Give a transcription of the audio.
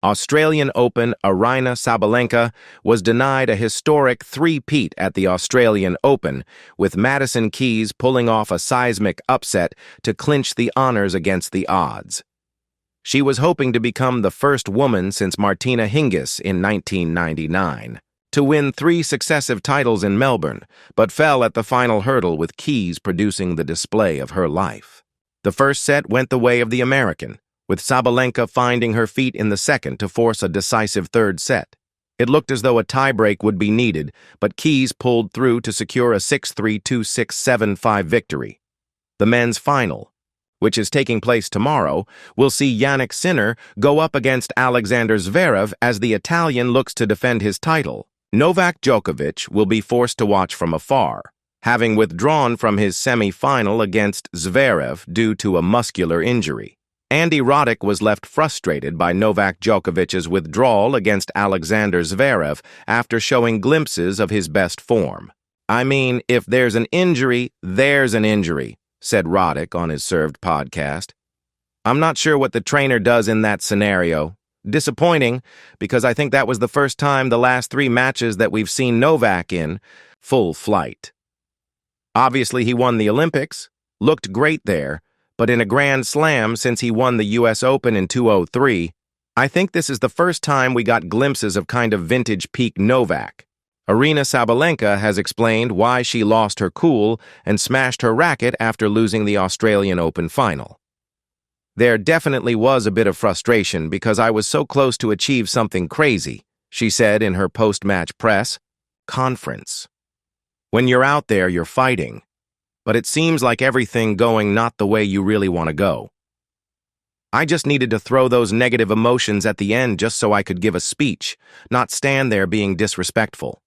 Australian Open Aryna Sabalenka was denied a historic three-peat at the Australian Open, with Madison Keys pulling off a seismic upset to clinch the honors against the odds. She was hoping to become the first woman since Martina Hingis in 1999 to win 3 successive titles in Melbourne, but fell at the final hurdle with Keys producing the display of her life. The first set went the way of the American, with Sabalenka finding her feet in the second to force a decisive third set. It looked as though a tiebreak would be needed, but Keys pulled through to secure a 6-3, 2-6, 7-5 victory. The men's final, which is taking place tomorrow, will see Jannik Sinner go up against Alexander Zverev as the Italian looks to defend his title. Novak Djokovic will be forced to watch from afar, having withdrawn from his semi-final against Zverev due to a muscular injury. Andy Roddick was left frustrated by Novak Djokovic's withdrawal against Alexander Zverev after showing glimpses of his best form. "I mean, if there's an injury, there's an injury," said Roddick on his Served podcast. "I'm not sure what the trainer does in that scenario. Disappointing, because I think that was the first time the last 3 matches that we've seen Novak in full flight. Obviously, he won the Olympics, looked great there, but in a Grand Slam since he won the US Open in 2003, I think this is the first time we got glimpses of kind of vintage peak Novak." Aryna Sabalenka has explained why she lost her cool and smashed her racket after losing the Australian Open final. "There definitely was a bit of frustration because I was so close to achieve something crazy," she said in her post-match press conference. "When you're out there, you're fighting, but it seems like everything going not the way you really want to go. I just needed to throw those negative emotions at the end just so I could give a speech, not stand there being disrespectful.